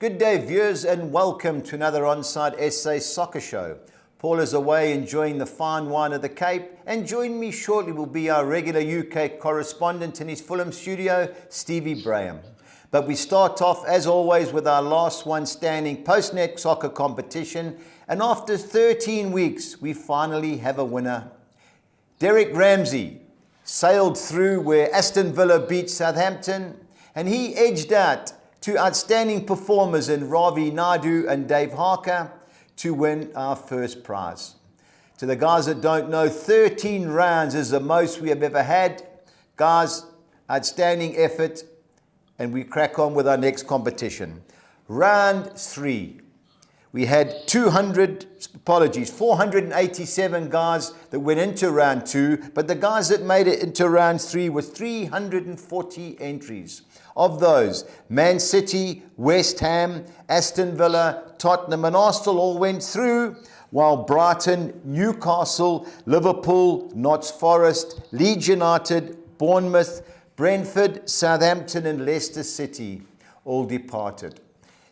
Good day, viewers, and welcome to another OnSide SA soccer show. Paul is away enjoying the fine wine of the Cape, and joining me shortly will be our regular UK correspondent in his Fulham studio, Stevie Braham. But we start off, as always, with our last one standing post-net soccer competition, and after 13 weeks, we finally have a winner. Derek Ramsey sailed through where Aston Villa beat Southampton, and he edged out to outstanding performers in Ravi Naidu and Dave Harker to win our first prize. To the guys that don't know, 13 rounds is the most we have ever had. Guys, outstanding effort, and we crack on with our next competition. Round 3. We had 487 guys that went into round 2, but the guys that made it into round 3 were 340 entries. Of those, Man City, West Ham, Aston Villa, Tottenham and Arsenal all went through, while Brighton, Newcastle, Liverpool, Notts Forest, Leeds United, Bournemouth, Brentford, Southampton and Leicester City all departed.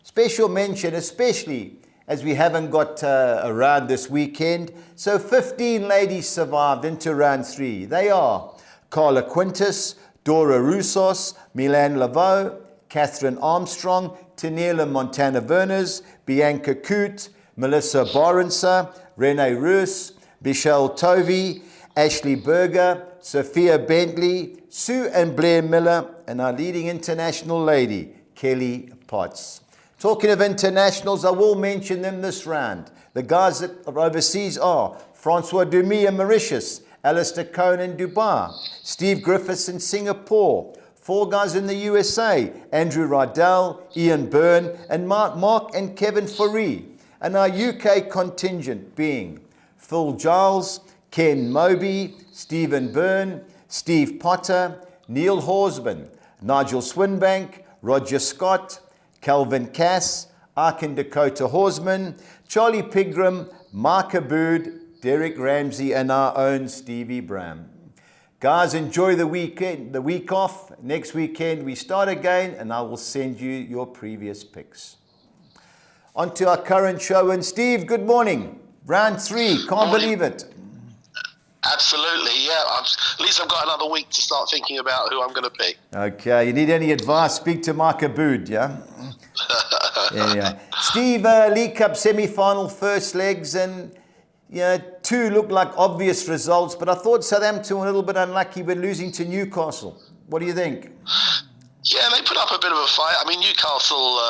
Special mention, especially as we haven't got a round this weekend, so 15 ladies survived into round 3. They are Carla Quintus, Dora Roussos, Milan Laveau, Catherine Armstrong, Taniela Montana Verners, Bianca Coote, Melissa Barensa, Renee Roos, Michelle Tovey, Ashley Berger, Sophia Bentley, Sue and Blair Miller, and our leading international lady, Kelly Potts. Talking of internationals, I will mention them this round. The guys that are overseas are Francois Dumi in Mauritius, Alistair Cohen in Dubai, Steve Griffiths in Singapore, 4 guys in the USA, Andrew Rydell, Ian Byrne, and Mark and Kevin Foree. And our UK contingent being Phil Giles, Ken Moby, Stephen Byrne, Steve Potter, Neil Horsman, Nigel Swinbank, Roger Scott, Calvin Cass, Arkin Dakota Horsman, Charlie Pigram, Mark Abood, Derek Ramsey and our own Stevie Braham. Guys, enjoy the weekend, the week off. Next weekend we start again and I will send you your previous picks. On to our current show. And Steve, good morning. Round 3, can't believe it. Absolutely, yeah. At least I've got another week to start thinking about who I'm going to pick. Okay, you need any advice, speak to Mark Abood, yeah? Anyway. Steve, League Cup semi-final first legs, and 2 looked like obvious results, but I thought Southampton were a little bit unlucky when losing to Newcastle. What do you think? Yeah, they put up a bit of a fight. I mean, Newcastle,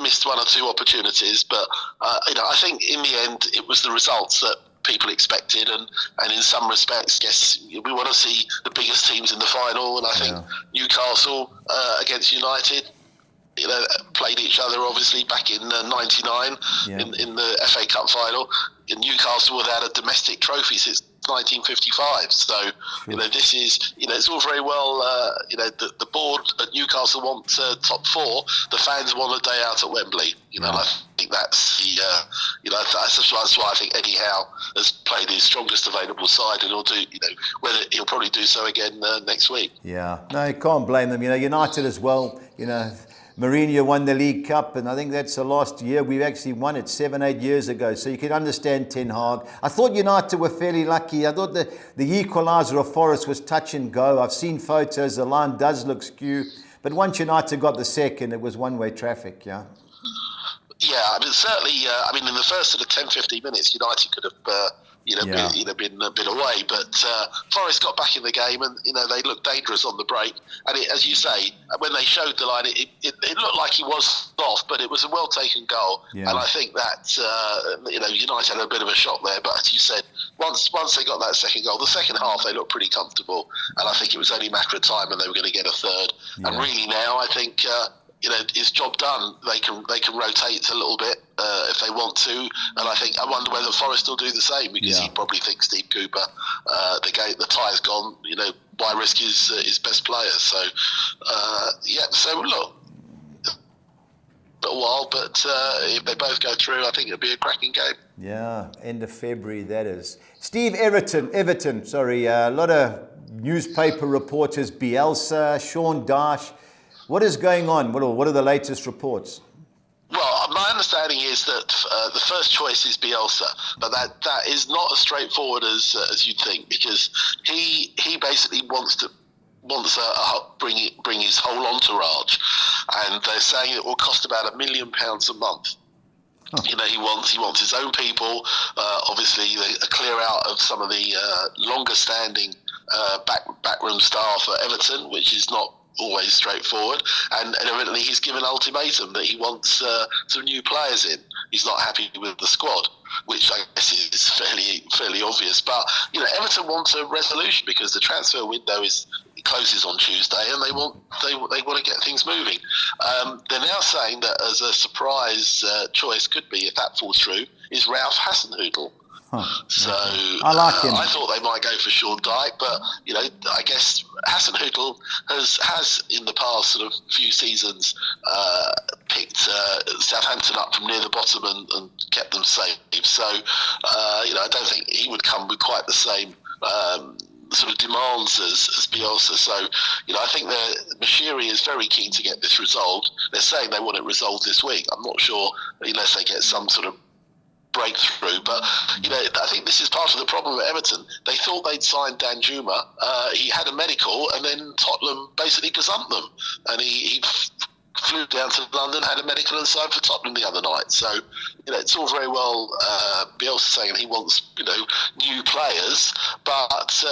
missed 1 or 2 opportunities, but I think in the end it was the results that people expected, and in some respects, guess we want to see the biggest teams in the final, and I think Newcastle against United, played each other obviously back in '99 in the FA Cup final. In Newcastle without a domestic trophy since 1955. So this is it's all very well. The board at Newcastle want top 4. The fans want a day out at Wembley. And I think that's that's why I think Eddie Howe has played his strongest available side, and he'll do. Whether he'll probably do so again next week. Yeah, no, you can't blame them. United as well. Mourinho won the League Cup, and I think that's the last year we've actually won it 7-8 years ago. So you can understand Ten Hag. I thought United were fairly lucky. I thought the equaliser of Forest was touch and go. I've seen photos. The line does look skew. But once United got the second, it was one-way traffic, yeah? Yeah, I mean, certainly, in the first sort of 10-15 minutes, United could have been away, but Forest got back in the game, and they looked dangerous on the break. And as you say, when they showed the line, it looked like he was off, but it was a well taken goal. Yeah. And I think that United had a bit of a shock there. But as you said, once they got that second goal, the second half they looked pretty comfortable, and I think it was only a matter of time, and they were going to get a third. Yeah. And really now, I think. It's job done. They can rotate a little bit if they want to, and I wonder whether Forrest will do the same, because he probably thinks Steve Cooper, the tie's gone. Why risk his best player? So So look, a while, but if they both go through, I think it'll be a cracking game. Yeah, end of February that is. Steve, Everton. A lot of newspaper reporters, Bielsa, Sean Dyche. What is going on? What are the latest reports? Well, my understanding is that the first choice is Bielsa, but that is not as straightforward as you'd think, because he basically wants to bring his whole entourage, and they're saying it will cost about £1 million a month. Oh. You know, he wants his own people. Obviously, a clear out of some of the longer standing backroom staff at Everton, which is not always straightforward, and evidently he's given an ultimatum that he wants some new players in. He's not happy with the squad, which I guess is fairly obvious. But you know, Everton wants a resolution because the transfer window closes on Tuesday, and they want to get things moving. They're now saying that as a surprise choice could be, if that falls through, is Ralph Hasenhüttl. So I like him. I thought they might go for Sean Dyche, but you know, I guess Hasenhüttl has in the past sort of few seasons picked Southampton up from near the bottom and kept them safe. So you know, I don't think he would come with quite the same sort of demands as Bielsa. So you know, I think Mashiri is very keen to get this resolved. They're saying they want it resolved this week. I'm not sure unless they get some sort of breakthrough, but you know, I think this is part of the problem at Everton. They thought they'd signed Danjuma. He had a medical, and then Tottenham basically gazumped them, and he flew down to London, had a medical, and signed for Tottenham the other night. So you know, it's all very well Bielsa saying he wants, you know, new players, but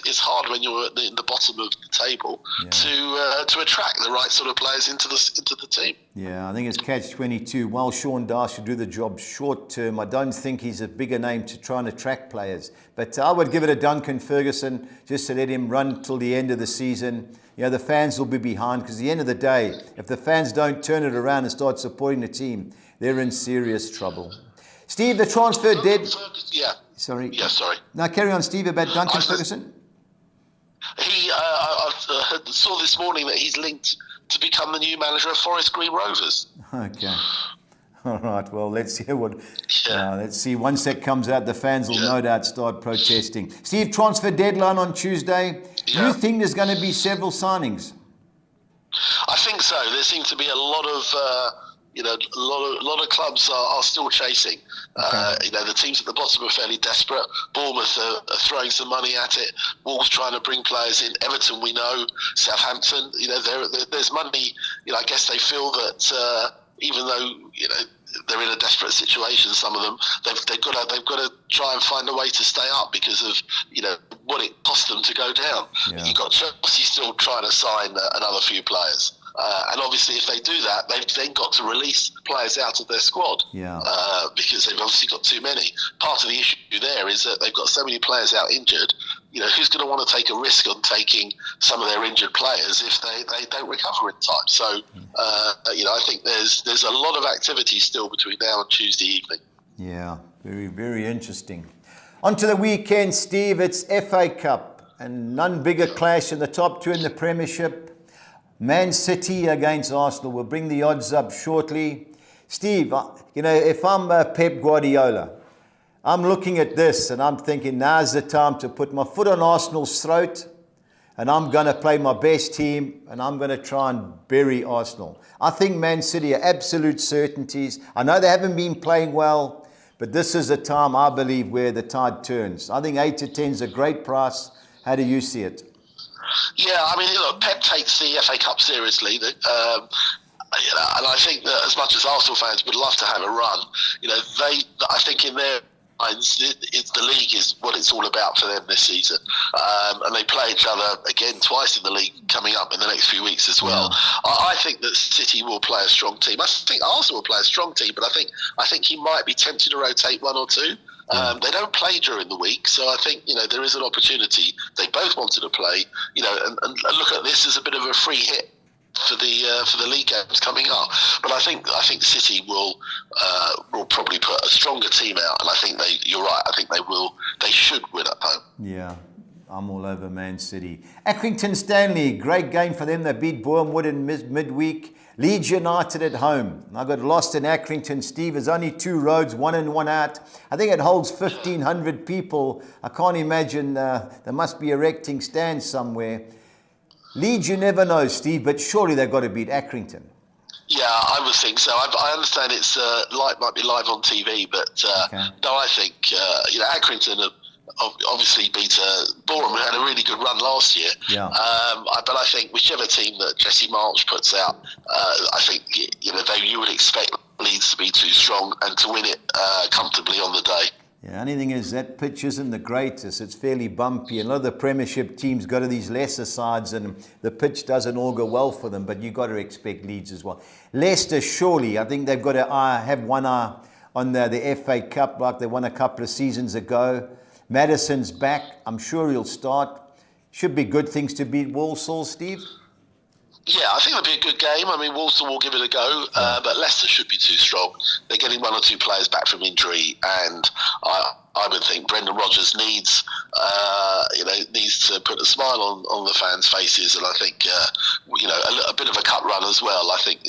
it's hard when you're in the bottom of the table to attract the right sort of players into the team. Yeah, I think it's catch-22. While Sean Dyche should do the job short term, I don't think he's a bigger name to try and attract players. But I would give it a Duncan Ferguson just to let him run till the end of the season. You know, the fans will be behind, because at the end of the day, if the fans don't turn it around and start supporting the team, they're in serious trouble. Steve, the transfer dead. Yeah. Sorry. Yeah, sorry. Now carry on, Steve, about Duncan Ferguson. I saw this morning that he's linked to become the new manager of Forest Green Rovers. Okay. All right. Well, let's hear what. Let's see. Once that comes out, the fans will no doubt start protesting. Steve, transfer deadline on Tuesday. Do you think there's going to be several signings? I think so. There seem to be a lot of. You know, a lot of clubs are still chasing. Okay. You know, the teams at the bottom are fairly desperate. Bournemouth are throwing some money at it. Wolves trying to bring players in. Everton, we know. Southampton, you know, there's money. You know, I guess they feel that even though, you know, they're in a desperate situation, some of them, they've got to try and find a way to stay up because of, you know, what it cost them to go down. Yeah. You've got Chelsea still trying to sign another few players. And obviously, if they do that, they've then got to release players out of their squad because they've obviously got too many. Part of the issue there is that they've got so many players out injured. You know, who's going to want to take a risk on taking some of their injured players if they don't recover in time? So, you know, I think there's a lot of activity still between now and Tuesday evening. Yeah, very, very interesting. On to the weekend, Steve. It's FA Cup, and none bigger clash in the top two in the Premiership. Man City against Arsenal. We'll bring the odds up shortly. Steve, you know, if I'm Pep Guardiola, I'm looking at this and I'm thinking, now's the time to put my foot on Arsenal's throat, and I'm going to play my best team, and I'm going to try and bury Arsenal. I think Man City are absolute certainties. I know they haven't been playing well, but this is a time, I believe, where the tide turns. I think 8 to 10 is a great price. How do you see it? Yeah, I mean, look, Pep takes the FA Cup seriously. You know, and I think that as much as Arsenal fans would love to have a run, you know, I think in their minds, the league is what it's all about for them this season. And they play each other again twice in the league coming up in the next few weeks as well. Yeah. I think that City will play a strong team. I think Arsenal will play a strong team, but I think he might be tempted to rotate one or two. They don't play during the week, so I think, you know, there is an opportunity. They both wanted to play, you know, and look at this as a bit of a free hit for the league games coming up. But I think City will probably put a stronger team out, and I think you're right. I think they should win at home. Yeah. I'm all over Man City. Accrington Stanley, great game for them. They beat Bournemouth in midweek. Leeds United at home. I got lost in Accrington, Steve. There's only two roads, one in, one out. I think it holds 1,500 people. I can't imagine there must be erecting stands somewhere. Leeds, you never know, Steve, but surely they've got to beat Accrington. Yeah, I would think so. I understand it's might be live on TV, but no, I think Accrington obviously beat Boreham, who had a really good run last year. Yeah. But I think whichever team that Jesse March puts out, I think you would expect Leeds to be too strong and to win it comfortably on the day. Yeah, only thing is that pitch isn't the greatest. It's fairly bumpy. And a lot of the Premiership teams go to these lesser sides and the pitch doesn't all go well for them, but you've got to expect Leeds as well. Leicester, surely, I think they've got to have one eye on the FA Cup like they won a couple of seasons ago. Maddison's back. I'm sure he'll start. Should be good things to beat Walsall, Steve. Yeah, I think it'll be a good game. I mean, Walsall will give it a go, but Leicester should be too strong. They're getting one or two players back from injury, and I would think Brendan Rodgers needs to put a smile on the fans' faces, and I think a bit of a cut run as well. I think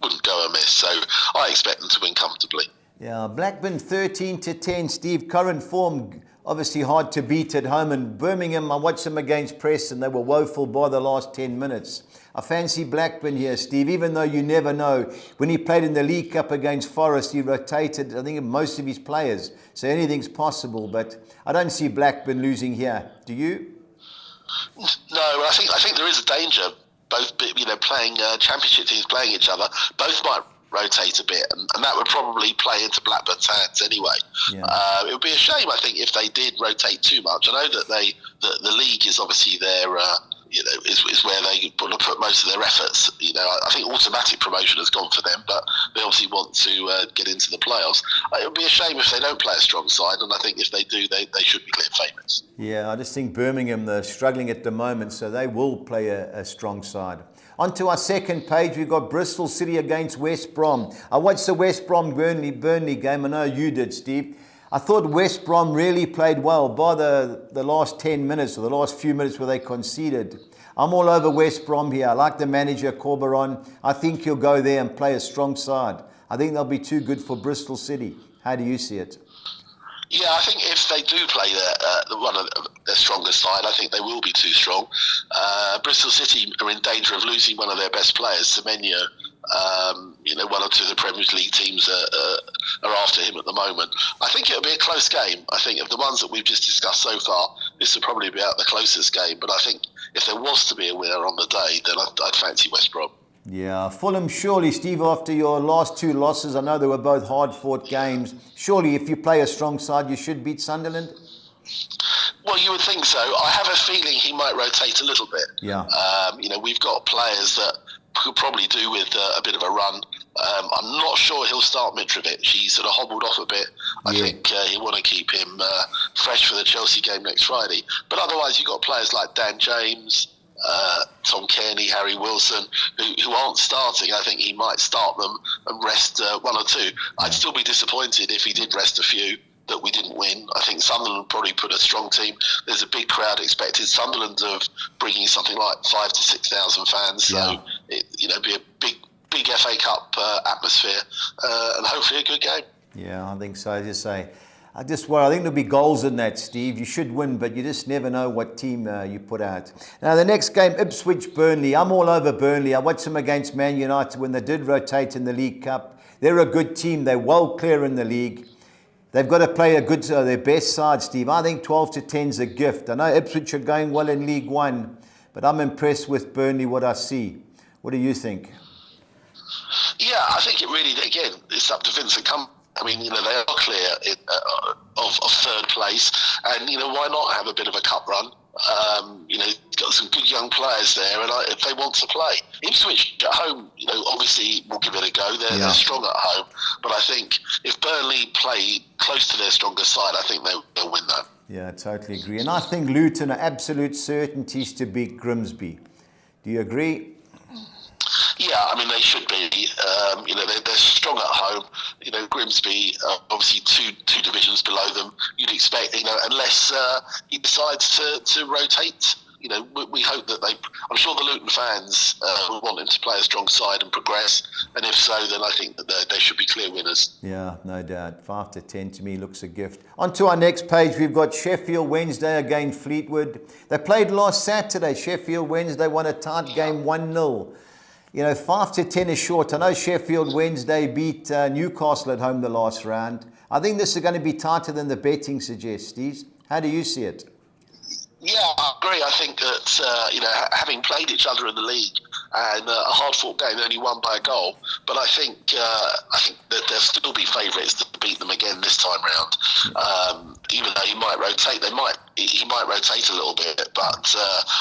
wouldn't go amiss. So I expect them to win comfortably. Yeah, Blackburn 13-10. Steve, current form. Obviously hard to beat at home. And Birmingham, I watched them against Preston. They were woeful by the last 10 minutes. I fancy Blackburn here, Steve, even though you never know. When he played in the League Cup against Forest, he rotated, I think, most of his players. So anything's possible. But I don't see Blackburn losing here. Do you? No, I think there is a danger. Both, playing championship teams playing each other, both might rotate a bit, and that would probably play into Blackburn's hands anyway. Yeah. It would be a shame, I think, if they did rotate too much. I know that the league is obviously their, is where they want to put most of their efforts. I think automatic promotion has gone for them, but they obviously want to get into the playoffs. It would be a shame if they don't play a strong side, and I think if they do, they should be clear favourites. Yeah, I just think Birmingham, they're struggling at the moment, so they will play a strong side. On to our second page, we've got Bristol City against West Brom. I watched the West Brom Burnley game. I know you did, Steve. I thought West Brom really played well by the last 10 minutes or the last few minutes where they conceded. I'm all over West Brom here. I like the manager, Corberon. I think he'll go there and play a strong side. I think they'll be too good for Bristol City. How do you see it? Yeah, I think if they do play one of their strongest side, I think they will be too strong. Bristol City are in danger of losing one of their best players, Semenyo. One or two of the Premier League teams are after him at the moment. I think it'll be a close game. I think of the ones that we've just discussed so far, this will probably be out the closest game. But I think if there was to be a winner on the day, then I'd fancy West Brom. Yeah, Fulham, surely, Steve, after your last two losses, I know they were both hard-fought games. Surely, if you play a strong side, you should beat Sunderland? Well, you would think so. I have a feeling he might rotate a little bit. Yeah. We've got players that could probably do with a bit of a run. I'm not sure he'll start Mitrovic. He sort of hobbled off a bit. I think he'll want to keep him fresh for the Chelsea game next Friday. But otherwise, you've got players like Dan James, Tom Kearney, Harry Wilson, who aren't starting. I think he might start them and rest one or two. I'd still be disappointed if he did rest a few that we didn't win. I think Sunderland would probably put a strong team. There's a big crowd expected. Sunderland of bringing something like 5,000 to 6,000 fans. So it'd be a big FA Cup atmosphere and hopefully a good game. Yeah, I think so. I think there'll be goals in that, Steve. You should win, but you just never know what team you put out. Now, the next game, Ipswich-Burnley. I'm all over Burnley. I watched them against Man United when they did rotate in the League Cup. They're a good team. They're well clear in the league. They've got to play their best side, Steve. I think 12-10 is a gift. I know Ipswich are going well in League One, but I'm impressed with Burnley, what I see. What do you think? Yeah, I think it really, again, it's up to Vincent Kompany. I mean, they are clear of third place, and why not have a bit of a cup run? Got some good young players there, and if they want to play, Ipswich at home, obviously will give it a go. They're strong at home, but I think if Burnley play close to their strongest side, I think they'll win that. Yeah, I totally agree, and I think Luton are absolute certainties to beat Grimsby. Do you agree? Yeah, I mean, they should be. They're strong at home. Grimsby, obviously two divisions below them. You'd expect, unless he decides to rotate. We hope that I'm sure the Luton fans will want him to play a strong side and progress. And if so, then I think that they should be clear winners. Yeah, no doubt. 5-10 to me looks a gift. On to our next page, we've got Sheffield Wednesday against Fleetwood. They played last Saturday. Sheffield Wednesday won a tight game 1-0. You know, 5 to 10 is short. I know Sheffield Wednesday beat Newcastle at home the last round. I think this is going to be tighter than the betting suggests, Steve. How do you see it? Yeah, I agree. I think that, having played each other in the league and a hard-fought game, only won by a goal, but I think that there'll still be favourites to beat them again this time round. Even though he might rotate, he might rotate a little bit, but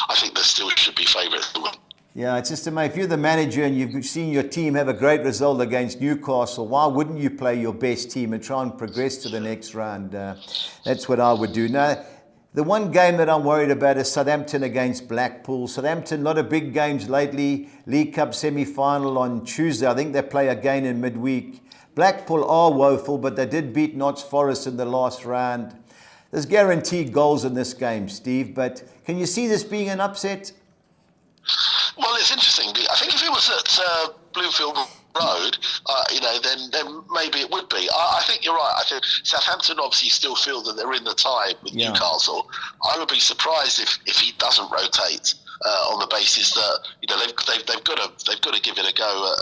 I think there still should be favourites to win. Yeah, it's just amazing. If you're the manager and you've seen your team have a great result against Newcastle, why wouldn't you play your best team and try and progress to the next round? That's what I would do. Now, the one game that I'm worried about is Southampton against Blackpool. Southampton, a lot of big games lately. League Cup semi-final on Tuesday. I think they play again in midweek. Blackpool are woeful, but they did beat Notts Forest in the last round. There's guaranteed goals in this game, Steve, but can you see this being an upset? Well, it's interesting. I think if it was at Bloomfield Road, then maybe it would be. I think you're right. I think Southampton obviously still feel that they're in the tie with Newcastle. I would be surprised if he doesn't rotate on the basis that they've got to give it a go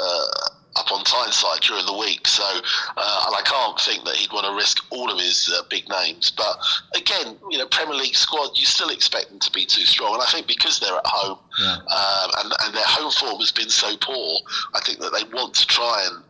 up on Tyneside during the week. So, and I can't think that he'd want to risk all of his big names. But again, Premier League squad, you still expect them to be too strong. And I think because they're at home and their home form has been so poor, I think that they want to try and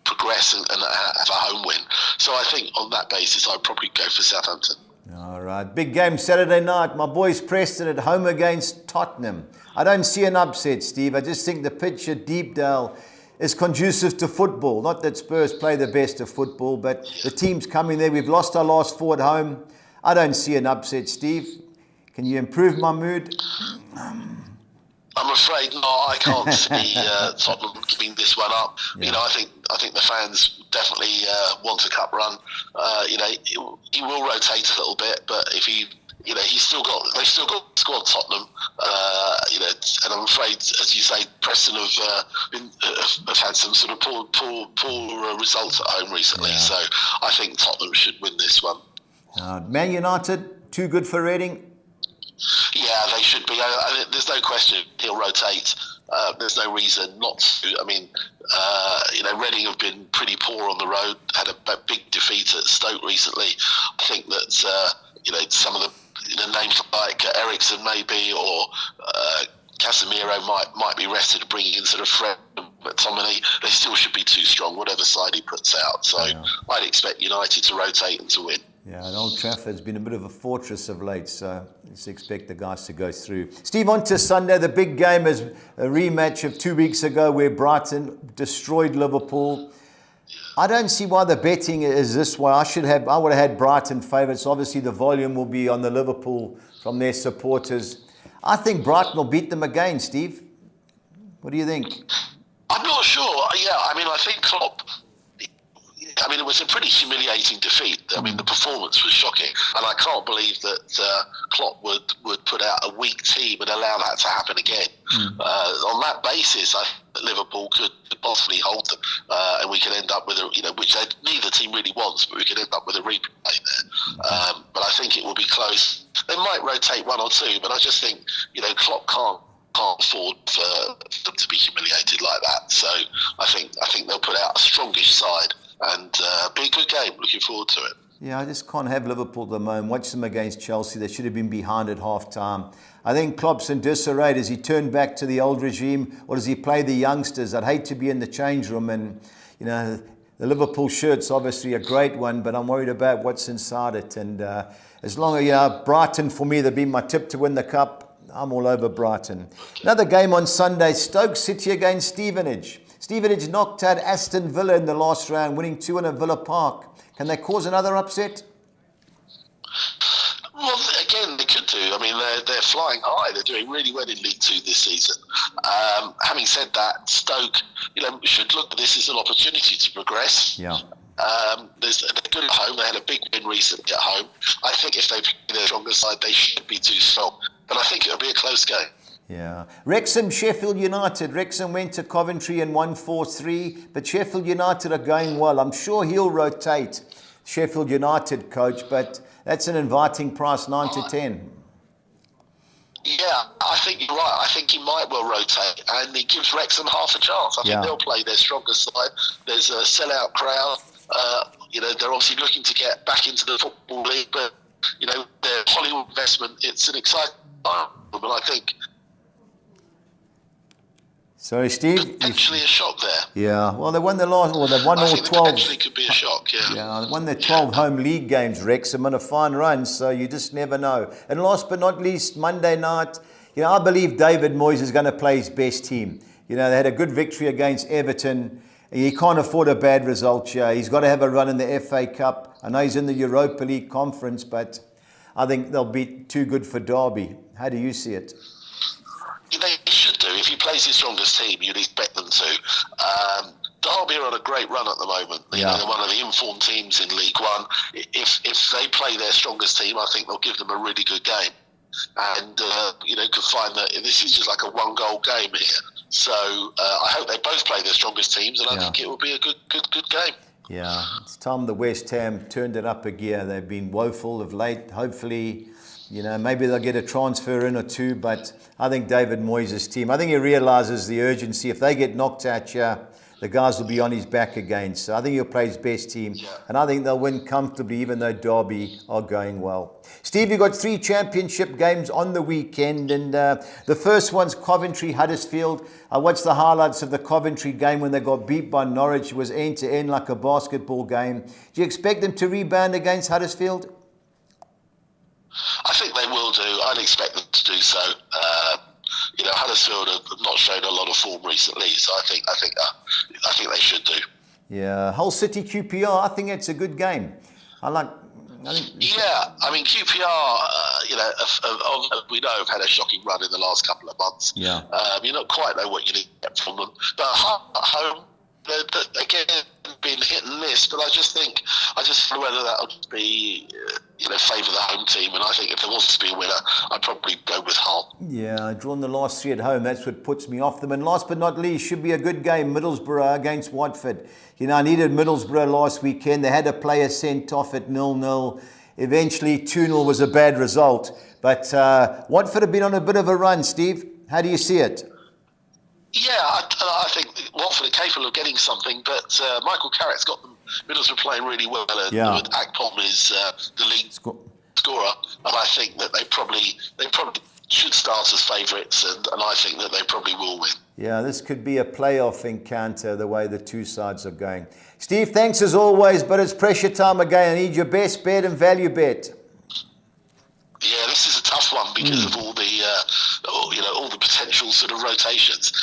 progress and have a home win. So I think on that basis, I'd probably go for Southampton. All right, big game Saturday night. My boys Preston at home against Tottenham. I don't see an upset, Steve. I just think the pitch at Deepdale is conducive to football. Not that Spurs play the best of football, but the team's coming there. We've lost our last 4 at home. I don't see an upset, Steve. Can you improve my mood? I'm afraid not. I can't see Tottenham giving this one up. Yeah. I think the fans definitely want a cup run. He will rotate a little bit, but if they've still got squad Tottenham. And I'm afraid, as you say, Preston have had some sort of poor results at home recently. Yeah. So I think Tottenham should win this one. Man United, too good for Reading. Yeah, they should be. There's no question he'll rotate. There's no reason not to. I mean, Reading have been pretty poor on the road. Had a big defeat at Stoke recently. I think that some of the names like Ericsson maybe or Casemiro might be rested, bringing in sort of Fred McTominay. They still should be too strong, whatever side he puts out. So I'd expect United to rotate and to win. Yeah, and Old Trafford's been a bit of a fortress of late, so let's expect the guys to go through. Steve, on to Sunday. The big game is a rematch of 2 weeks ago where Brighton destroyed Liverpool. I don't see why the betting is this way. I would have had Brighton favourites. Obviously, the volume will be on the Liverpool from their supporters. I think Brighton will beat them again, Steve. What do you think? I'm not sure. Yeah, I think Klopp... it was a pretty humiliating defeat. The performance was shocking, and I can't believe that Klopp would put out a weak team and allow that to happen again. On that basis, I think that Liverpool could possibly hold them, and we could end up with which neither team really wants, but we could end up with a replay there. But I think it will be close. They might rotate 1 or 2, but I just think Klopp can't afford for them to be humiliated like that. So I think they'll put out a strongish side. And be a good game. Looking forward to it. Yeah, I just can't have Liverpool at the moment. Watch them against Chelsea. They should have been behind at half-time. I think Klopp's in disarray. Does he turn back to the old regime or does he play the youngsters? I'd hate to be in the change room and, the Liverpool shirt's obviously a great one, but I'm worried about what's inside it. And as long as, Brighton for me, they've been my tip to win the cup. I'm all over Brighton. Another game on Sunday, Stoke City against Stevenage. Stevenage knocked out Aston Villa in the last round, winning 2-1 at Villa Park. Can they cause another upset? Well, again, they could do. They're flying high. They're doing really well in League Two this season. Having said that, Stoke, should look at this as an opportunity to progress. Yeah. They're good at home. They had a big win recently at home. I think if they play their stronger side, they should be too strong. But I think it'll be a close game. Yeah. Wrexham, Sheffield United. Wrexham went to Coventry and won 4-3, but Sheffield United are going well. I'm sure he'll rotate, Sheffield United coach, but that's an inviting price, 9 to 10. Yeah, I think you're right. I think he might well rotate, and he gives Wrexham half a chance. I think they'll play their strongest side. There's a sellout crowd. They're obviously looking to get back into the Football League, but, their Hollywood investment, it's an exciting time. But I think Sorry, Steve. Potentially a shock there. Yeah, well, they won the last, or they won all 12. Potentially could be a shock, yeah. Yeah, they won their 12 home league games, Wrexham, on a fine run, so you just never know. And last but not least, Monday night, I believe David Moyes is going to play his best team. They had a good victory against Everton. He can't afford a bad result here. He's got to have a run in the FA Cup. I know he's in the Europa League conference, but I think they'll be too good for Derby. How do you see it? They should do. If he plays his strongest team, you'd expect them to. Derby are on a great run at the moment. They're one of the informed teams in League One. If they play their strongest team, I think they'll give them a really good game. And, could find that this is just like a one-goal game here. So I hope they both play their strongest teams, and I think it will be a good game. Yeah, it's time the West Ham turned it up a gear. They've been woeful of late. Hopefully, maybe they'll get a transfer in or two, but I think David Moyes' team, I think he realises the urgency. If they get knocked out here, the guys will be on his back again. So I think he'll play his best team. Yeah. And I think they'll win comfortably, even though Derby are going well. Steve, you've got 3 championship games on the weekend. And the first one's Coventry-Huddersfield. I watched the highlights of the Coventry game when they got beat by Norwich. It was end-to-end like a basketball game. Do you expect them to rebound against Huddersfield? I think they will do. I'd expect them to do so. Huddersfield have not shown a lot of form recently, so I think they should do. Yeah, Hull City QPR. I think it's a good game. QPR. We know have had a shocking run in the last couple of months. Yeah, you don't quite know what you get from them, but at home, again, been hit and miss. But I just don't know whether that would be. Favour the home team, and I think if there was to be a winner, I'd probably go with Hull. Yeah, I've drawn the last 3 at home. That's what puts me off them. And last but not least, should be a good game, Middlesbrough against Watford. I needed Middlesbrough last weekend. They had a player sent off at 0-0. Eventually, 2-0 was a bad result. But Watford have been on a bit of a run, Steve. How do you see it? Yeah, I think Watford are capable of getting something, but Michael Carrick's got them. Middlesbrough playing really well, and Akpom is the league scorer, and I think that they probably should start as favourites, and I think that they probably will win. Yeah, this could be a playoff encounter the way the two sides are going. Steve, thanks as always, but it's pressure time again. I need your best bet and value bet. Yeah, this is a tough one because of all the potential sort of rotations.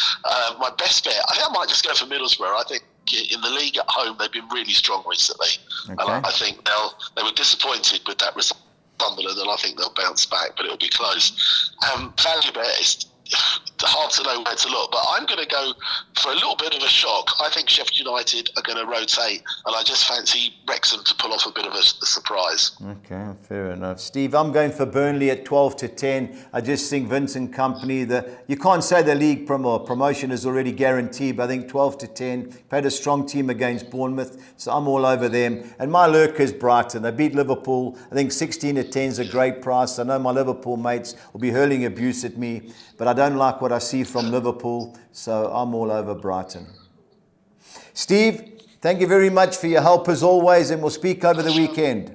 My best bet, I think I might just go for Middlesbrough. I think in the league at home they've been really strong recently, and I think they were disappointed with that result, Sunderland, and I think they'll bounce back, but it'll be close. Value bet is hard to know where to look, but I'm going to go for a little bit of a shock. I think Sheffield United are going to rotate, and I just fancy Wrexham to pull off a bit of a surprise. Okay, fair enough. Steve, I'm going for Burnley at 12-10. I just think Vincent Kompany, you can't say the league promotion is already guaranteed, but I think 12-10. Had a strong team against Bournemouth, so I'm all over them. And my lurker is Brighton. They beat Liverpool. I think 16-10 is a great price. I know my Liverpool mates will be hurling abuse at me, but I don't like what I see from Liverpool, so I'm all over Brighton. Steve, thank you very much for your help as always, and we'll speak over the weekend.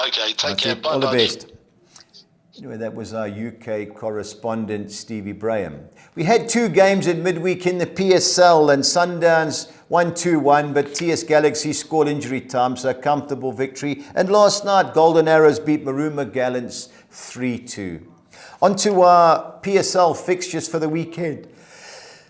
Okay, take care. Bye. All the best. Anyway, that was our UK correspondent, Stevie Braham. We had 2 games at midweek in the PSL, and Sundowns won 2-1, but TS Galaxy scored injury time, so a comfortable victory. And last night, Golden Arrows beat Maruma Gallants 3-2. On to our PSL fixtures for the weekend.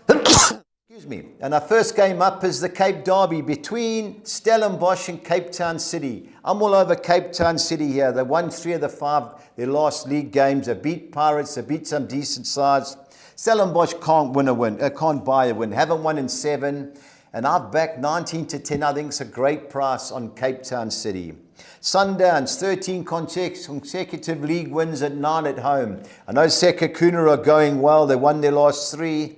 Excuse me. And our first game up is the Cape Derby between Stellenbosch and Cape Town City. I'm all over Cape Town City here. They won 3 of the 5 their last league games. They beat Pirates. They beat some decent sides. Stellenbosch can't buy a win. Haven't won in 7. And I've backed 19-10. I think it's a great price on Cape Town City. Sundowns, 13 consecutive league wins at 9 at home. I know Sekhukhune are going well. They won their last 3.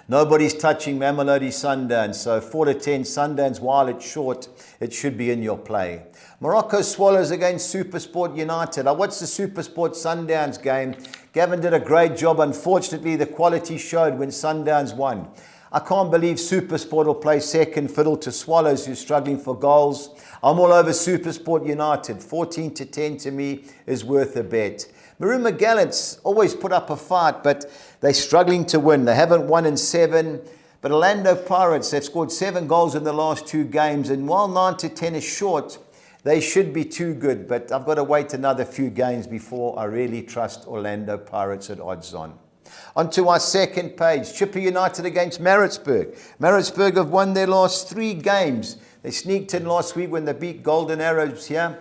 Nobody's touching Mamelodi Sundowns, so 4 to 10 Sundowns, while it's short, it should be in your play. Morocco Swallows against Supersport United. I watched the Supersport Sundowns game. Gavin did a great job. Unfortunately, the quality showed when Sundowns won. I can't believe Supersport will play second fiddle to Swallows, who's struggling for goals. I'm all over Supersport United. 14 to 10 to me is worth a bet. Maruma Gallants always put up a fight, but they're struggling to win. They haven't won in 7. But Orlando Pirates, they've scored 7 goals in the last 2 games. And while 9 to 10 is short, they should be too good. But I've got to wait another few games before I really trust Orlando Pirates at odds on. On to our second page, Chipper United against Maritzburg. Maritzburg have won their last 3 games. They sneaked in last week when they beat Golden Arrows here.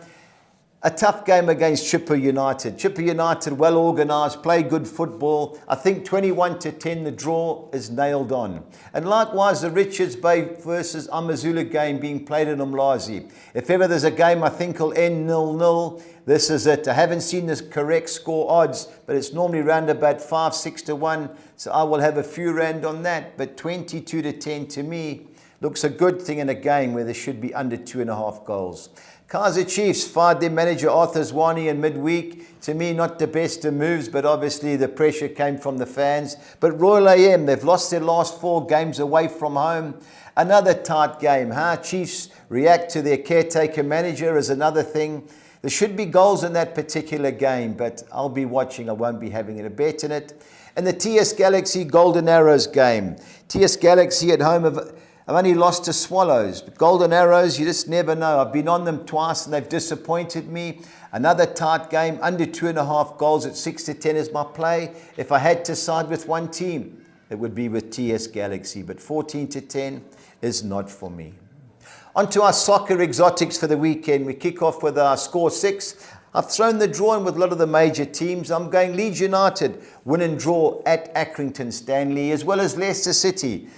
A tough game against Chipper United. Chipper United, well organised, play good football. I think 21 to 10, the draw is nailed on. And likewise, the Richards Bay versus Amazulu game being played in Umlazi. If ever there's a game I think will end 0-0, this is it. I haven't seen the correct score odds, but it's normally round about 5-6 to 1. So I will have a few rand on that. But 22 to 10 to me looks a good thing in a game where there should be under 2.5 goals. Kaizer Chiefs fired their manager Arthur Zwane in midweek. To me, not the best of moves, but obviously the pressure came from the fans. But Royal AM, they've lost their last 4 games away from home. Another tight game. How Chiefs react to their caretaker manager is another thing. There should be goals in that particular game, but I'll be watching. I won't be having a bet in it. And the TS Galaxy Golden Arrows game. TS Galaxy at home I've only lost to Swallows. But Golden Arrows, you just never know. I've been on them twice and they've disappointed me. Another tight game, under 2.5 goals at 6 to 10 is my play. If I had to side with one team, it would be with TS Galaxy. But 14 to 10 is not for me. On to our soccer exotics for the weekend. We kick off with our score 6. I've thrown the draw in with a lot of the major teams. I'm going Leeds United, win and draw at Accrington Stanley, as well as Leicester City.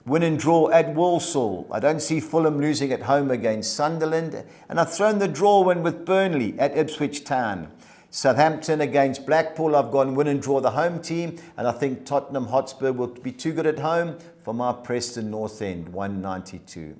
Win and draw at Walsall. I don't see Fulham losing at home against Sunderland. And I've thrown the draw in with Burnley at Ipswich Town. Southampton against Blackpool. I've gone win and draw the home team. And I think Tottenham Hotspur will be too good at home for my Preston North End, 192.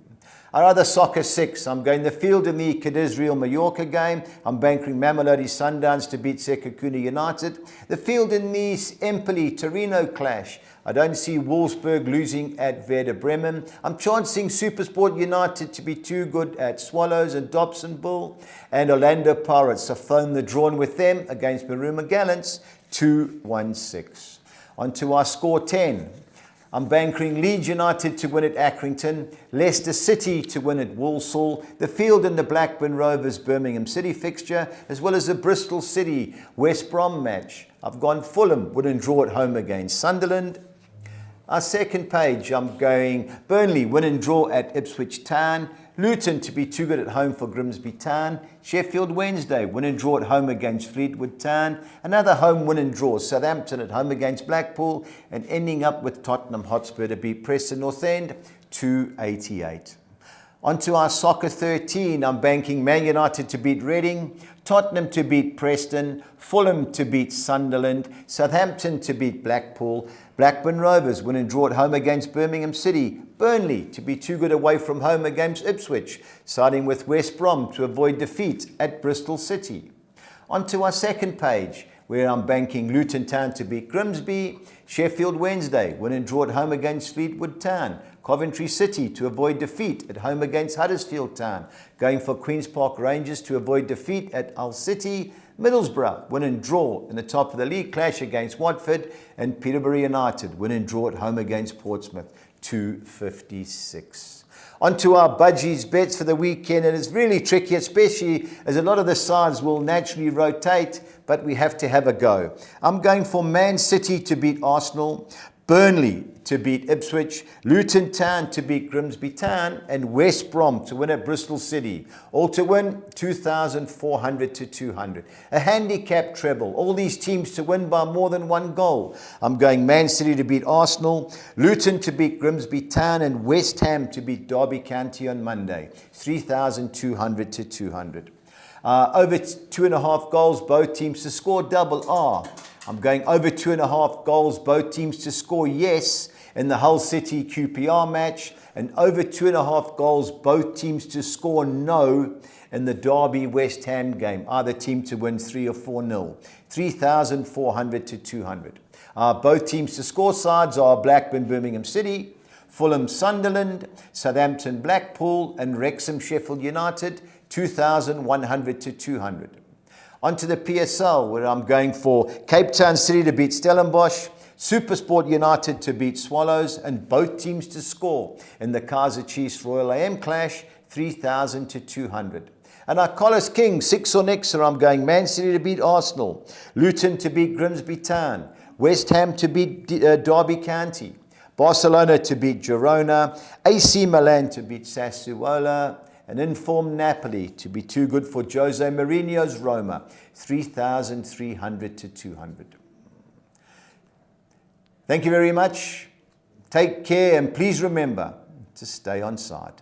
Our other soccer 6, I'm going the field in the Israel Mallorca game. I'm banking Mamelodi Sundowns to beat Sekhukhune United. The field in the Empoli Torino clash. I don't see Wolfsburg losing at Werder Bremen. I'm chancing Supersport United to be too good at Swallows and Dobson Bull. And Orlando Pirates. I've thrown the drawn with them against Maruma Gallants, 2-1-6. On to our score 10. I'm banking Leeds United to win at Accrington, Leicester City to win at Walsall, the field in the Blackburn Rovers Birmingham City fixture, as well as the Bristol City West Brom match. I've gone Fulham, win and draw at home against Sunderland. Our second page, I'm going Burnley, win and draw at Ipswich Town, Luton to be too good at home for Grimsby Town, Sheffield Wednesday, win and draw at home against Fleetwood Town, another home win and draw, Southampton at home against Blackpool, and ending up with Tottenham Hotspur to beat Preston North End, 288. On to our soccer 13, I'm banking Man United to beat Reading, Tottenham to beat Preston, Fulham to beat Sunderland, Southampton to beat Blackpool, Blackburn Rovers win and draw at home against Birmingham City, Burnley to be too good away from home against Ipswich, siding with West Brom to avoid defeat at Bristol City. On to our second page, where I'm banking Luton Town to beat Grimsby, Sheffield Wednesday win and draw at home against Fleetwood Town, Coventry City to avoid defeat at home against Huddersfield Town, going for Queen's Park Rangers to avoid defeat at Hull City, Middlesbrough win and draw in the top of the league clash against Watford, and Peterborough United win and draw at home against Portsmouth, 256. On to our budgies bets for the weekend, and it's really tricky, especially as a lot of the sides will naturally rotate, but we have to have a go. I'm going for Man City to beat Arsenal, Burnley to beat Ipswich, Luton Town to beat Grimsby Town, and West Brom to win at Bristol City. All to win 2,400 to 200. A handicap treble. All these teams to win by more than 1 goal. I'm going Man City to beat Arsenal, Luton to beat Grimsby Town, and West Ham to beat Derby County on Monday. 3,200 to 200. Over 2.5 goals, both teams to score double R. I'm going over 2.5 goals, both teams to score yes. In the Hull City QPR match, and over 2.5 goals, both teams to score no in the Derby West Ham game. Either team to win 3 or 4-0. 3,400 to 200. Both teams to score sides are Blackburn Birmingham City, Fulham Sunderland, Southampton Blackpool, and Wrexham Sheffield United. 2,100 to 200. On to the PSL, where I'm going for Cape Town City to beat Stellenbosch, Supersport United to beat Swallows, and both teams to score in the Kaizer Chiefs Royal AM clash. 3,000 to 200. And our Collis King, 6 or next, I'm going Man City to beat Arsenal, Luton to beat Grimsby Town, West Ham to beat Derby County, Barcelona to beat Girona, AC Milan to beat Sassuolo, and informed Napoli to be too good for Jose Mourinho's Roma. 3,300 to 200. Thank you very much. Take care, and please remember to stay on side.